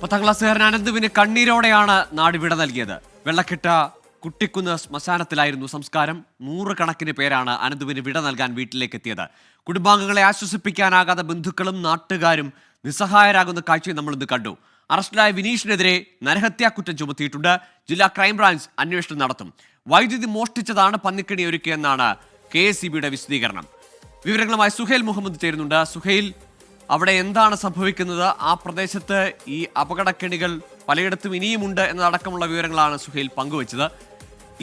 10ാം ക്ലാസ്സുകാരൻ അനന്തുവിന് കണ്ണീരോടെയാണ് നാട് വിട നൽകിയത്. വെള്ളക്കെട്ട കുട്ടിക്കുന്ന് ശ്മശാനത്തിലായിരുന്നു സംസ്കാരം. 100 കണക്കിന് പേരാണ് അനന്തുവിന് വിട നൽകാൻ വീട്ടിലേക്ക് എത്തിയത്. കുടുംബാംഗങ്ങളെ ആശ്വസിപ്പിക്കാനാകാതെ ബന്ധുക്കളും നാട്ടുകാരും നിസ്സഹായരാകുന്ന കാഴ്ചയും നമ്മൾ ഇന്ന് കണ്ടു. അറസ്റ്റിലായ വിനീഷിനെതിരെ നരഹത്യാക്കുറ്റം ചുമത്തിയിട്ടുണ്ട്. ജില്ലാ ക്രൈംബ്രാഞ്ച് അന്വേഷണം നടത്തും. വൈദ്യുതി മോഷ്ടിച്ചതാണ് പന്നിക്കണി ഒരുക്കിയെന്നാണ് KSEBയുടെ വിശദീകരണം. വിവരങ്ങളുമായി സുഹൈൽ മുഹമ്മദ് ചേരുന്നുണ്ട്. സുഹൈൽ, അവിടെ എന്താണ് സംഭവിക്കുന്നത്? ആ പ്രദേശത്ത് ഈ അപകടക്കെണികൾ പലയിടത്തും ഇനിയുമുണ്ട് എന്നതടക്കമുള്ള വിവരങ്ങളാണ് സുഹൈൽ പങ്കുവച്ചത്.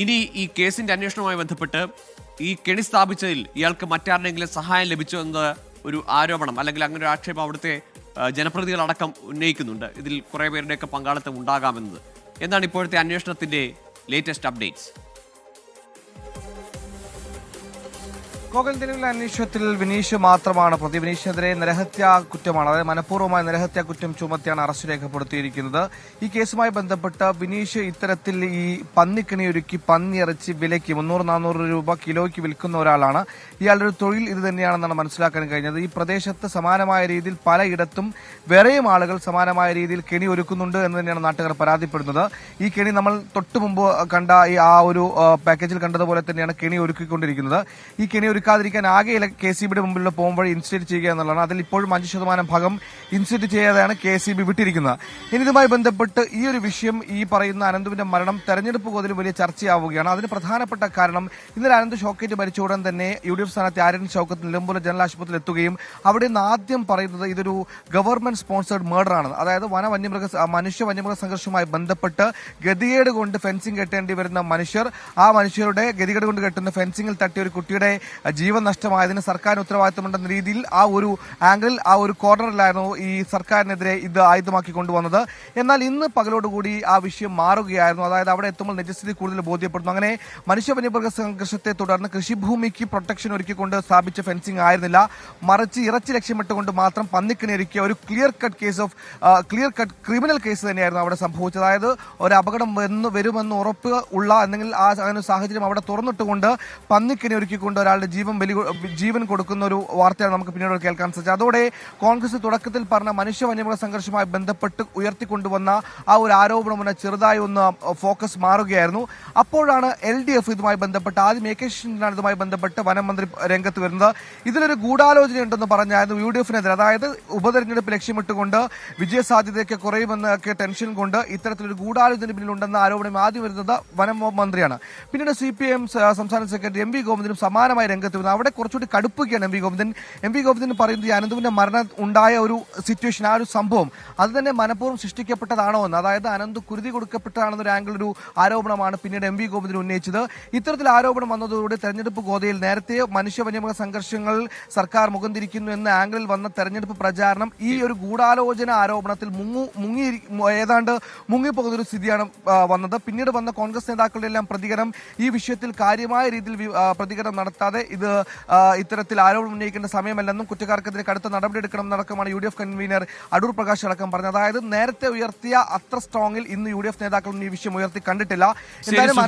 ഇനി ഈ കേസിന്റെ അന്വേഷണവുമായി ബന്ധപ്പെട്ട് ഈ കെണി സ്ഥാപിച്ചതിൽ ഇയാൾക്ക് മറ്റാരുടെയെങ്കിലും സഹായം ലഭിച്ചോ എന്നത് ഒരു ആരോപണം, അല്ലെങ്കിൽ അങ്ങനെ ഒരു ആക്ഷേപം അവിടുത്തെ ജനപ്രതിനിധികളടക്കം ഉന്നയിക്കുന്നുണ്ട്. ഇതിൽ കുറേ പേരുടെയൊക്കെ പങ്കാളിത്തം ഉണ്ടാകാമെന്നത്. എന്താണ് ഇപ്പോഴത്തെ അന്വേഷണത്തിന്റെ ലേറ്റസ്റ്റ് അപ്ഡേറ്റ്സ്? നിലവിലെ അന്വേഷണത്തിൽ വിനീഷ് മാത്രമാണ് പ്രതി. വിനീഷിനെതിരെ നരഹത്യാ കുറ്റമാണ്, അതായത് മനഃപൂർവ്വമായ നരഹത്യാ കുറ്റം ചുമത്തിയാണ് അറസ്റ്റ് രേഖപ്പെടുത്തിയിരിക്കുന്നത്. ഈ കേസുമായി ബന്ധപ്പെട്ട് വിനീഷ് ഇത്തരത്തിൽ ഈ പന്നിക്കണി ഒരുക്കി പന്നിയിറച്ചി വിലയ്ക്ക് 300-400 രൂപ കിലോയ്ക്ക് വിൽക്കുന്ന ഒരാളാണ്. ഇയാളുടെ ഒരു തൊഴിൽ ഇത് തന്നെയാണെന്നാണ് മനസ്സിലാക്കാൻ കഴിഞ്ഞത്. ഈ പ്രദേശത്ത് സമാനമായ രീതിയിൽ പലയിടത്തും വേറെയും ആളുകൾ സമാനമായ രീതിയിൽ കെണി ഒരുക്കുന്നുണ്ട് എന്ന് തന്നെയാണ് നാട്ടുകാർ പരാതിപ്പെടുന്നത്. ഈ കെണി നമ്മൾ തൊട്ടു മുമ്പ് കണ്ട ആ ഒരു പാക്കേജിൽ കണ്ടതുപോലെ തന്നെയാണ് കെണി ഒരുക്കിക്കൊണ്ടിരിക്കുന്നത്. ഈ കെണി ാതിരിക്കാൻ ആകെ KSEBയുടെ മുമ്പിലുള്ള പോകുമ്പോൾ ഇൻസ്റ്റേറ്റ് ചെയ്യുക എന്നുള്ളതാണ്. അതിൽ ഇപ്പോഴും 5% ഭാഗം ഇൻസ്റ്റേറ്റ് ചെയ്യാതെയാണ് KSEB വിട്ടിരിക്കുന്നത്. ഇനി ഇതുമായി ബന്ധപ്പെട്ട് ഈ ഒരു വിഷയം, ഈ പറയുന്ന അനന്തുവിന്റെ മരണം തെരഞ്ഞെടുപ്പ് കോതിൽ വലിയ ചർച്ചയാവുകയാണ്. അതിന് പ്രധാനപ്പെട്ട കാരണം ഇന്നലെ അനന്ത് ഷോക്കേറ്റ് മരിച്ച ഉടൻ തന്നെ UDF സ്ഥാനാർത്ഥി ആര്യൻ ഷൗക്കത്ത് നിലമ്പൂർ ജനറൽ ആശുപത്രിയിൽ എത്തുകയും അവിടെ നിന്ന് ആദ്യം പറയുന്നത് ഇതൊരു ഗവൺമെന്റ് സ്പോൺസേഡ് മർഡർ ആണ്. അതായത് മനുഷ്യ വന്യമൃഗ സംഘർഷവുമായി ബന്ധപ്പെട്ട് ഗതികേട് കൊണ്ട് ഫെൻസിംഗ് കെട്ടേണ്ടി വരുന്ന ആ മനുഷ്യരുടെ ഗതികേട് കൊണ്ട് കെട്ടുന്ന ഫെൻസിംഗിൽ തട്ടിയ ഒരു കുട്ടിയുടെ ജീവൻ നഷ്ടമായതിന് സർക്കാരിന് ഉത്തരവാദിത്തമുണ്ടെന്ന രീതിയിൽ ആ ഒരു ആംഗിളിൽ, ആ ഒരു കോർണറിലായിരുന്നു ഈ സർക്കാരിനെതിരെ ഇത് ആയുധമാക്കി കൊണ്ടുവന്നത്. എന്നാൽ ഇന്ന് പകലോടുകൂടി ആ വിഷയം മാറുകയായിരുന്നു. അതായത് അവിടെ എത്തുമ്പോൾ നിജസ്ഥിതി കൂടുതൽ ബോധ്യപ്പെടുന്നു. അങ്ങനെ മനുഷ്യ വന്യമൃഗ സംഘർഷത്തെ തുടർന്ന് കൃഷിഭൂമിക്ക് പ്രൊട്ടക്ഷൻ ഒരുക്കിക്കൊണ്ട് സ്ഥാപിച്ച ഫെൻസിംഗ് ആയിരുന്നില്ല, മറിച്ച് ഇറച്ചി ലക്ഷ്യമിട്ടുകൊണ്ട് മാത്രം പന്നിക്കണി ഒരുക്കിയ ഒരു ക്ലിയർ കട്ട് ക്രിമിനൽ കേസ് തന്നെയായിരുന്നു അവിടെ സംഭവിച്ചത്. അതായത് ഒരു അപകടം വരുമെന്ന് ഉറപ്പ് ഉള്ള അല്ലെങ്കിൽ ആ അങ്ങനെ സാഹചര്യം അവിടെ തുറന്നിട്ടുകൊണ്ട് പന്നിക്കണി ഒരുക്കിക്കൊണ്ട് ഒരാളുടെ ജീവൻ കൊടുക്കുന്ന ഒരു വാർത്തയാണ് നമുക്ക് പിന്നീട് കേൾക്കാൻ സാധിച്ചത്. അതോടെ കോൺഗ്രസ് തുടക്കത്തിൽ പറഞ്ഞ മനുഷ്യ വന്യമൃഗ സംഘർഷവുമായി ബന്ധപ്പെട്ട് ഉയർത്തിക്കൊണ്ടുവന്ന ആ ഒരു ആരോപണം ചെറുതായി ഒന്ന് ഫോക്കസ് മാറുകയായിരുന്നു. അപ്പോഴാണ് LDF ഇതുമായി ബന്ധപ്പെട്ട്, ആദ്യം AK ശശീന്ദ്രനാണ് ഇതുമായി ബന്ധപ്പെട്ട് വനം മന്ത്രി രംഗത്ത് വരുന്നത്. ഇതിലൊരു ഗൂഢാലോചനയുണ്ടെന്ന് പറഞ്ഞായിരുന്നു UDFനെതിരെ. അതായത് ഉപതെരഞ്ഞെടുപ്പ് ലക്ഷ്യമിട്ടുകൊണ്ട് വിജയസാധ്യതയൊക്കെ കുറയുമെന്നൊക്കെ ടെൻഷൻ കൊണ്ട് ഇത്തരത്തിലൊരു ഗൂഢാലോചന പിന്നിലുണ്ടെന്ന ആരോപണം ആദ്യം വരുന്നത് വനം മന്ത്രിയാണ്. പിന്നീട് CPM സംസ്ഥാന സെക്രട്ടറി MV ഗോവിന്ദനും സമാനമായി രംഗത്ത് വരുന്നത്. അവിടെ കുറച്ചുകൂടി കടുപ്പുകയാണ് MV ഗോവിന്ദൻ പറയുന്നത് ഈ അനന്തുവിന്റെ മരണം ഉണ്ടായ ഒരു സിറ്റുവേഷൻ, ആ ഒരു സംഭവം അത് തന്നെ മനഃപൂർവ്വം സൃഷ്ടിക്കപ്പെട്ടതാണോ എന്ന്, അതായത് അനന്ത് കുരുതി കൊടുക്കപ്പെട്ടതാണെന്നൊരു ആംഗിൾ, ഒരു ആരോപണമാണ് പിന്നീട് MV ഗോവിന്ദൻ ഉന്നയിച്ചത്. ഇത്തരത്തിൽ ആരോപണം വന്നതോടെ തെരഞ്ഞെടുപ്പ് ഗോതയിൽ നേരത്തെ മനുഷ്യ വന്യമൃഗ സംഘർഷങ്ങൾ സർക്കാർ മുഖം തിരിക്കുന്നു എന്ന ആംഗിളിൽ വന്ന തെരഞ്ഞെടുപ്പ് പ്രചാരണം ഈ ഒരു ഗൂഢാലോചന ആരോപണത്തിൽ ഏതാണ്ട് മുങ്ങിപ്പോകുന്ന ഒരു സ്ഥിതിയാണ് വന്നത്. പിന്നീട് വന്ന കോൺഗ്രസ് നേതാക്കളുടെ എല്ലാം പ്രതികരണം ഈ വിഷയത്തിൽ കാര്യമായ രീതിയിൽ പ്രതികരണം നടത്താതെ ഇത് ഇത്തരത്തിൽ ആരോപണം ഉന്നയിക്കേണ്ട സമയമല്ലെന്നും കുറ്റക്കാർക്കെതിരെ കടുത്ത നടപടിയെടുക്കണം എന്നടക്കമാണ് UDF കൺവീനർ അടൂർ പ്രകാശ് അടക്കം പറഞ്ഞത്. അതായത് നേരത്തെ ഉയർത്തിയ അത്ര സ്ട്രോങ്ങിൽ ഇന്ന് UDF നേതാക്കളൊന്നും ഈ വിഷയം ഉയർത്തി കണ്ടിട്ടില്ല. എന്തായാലും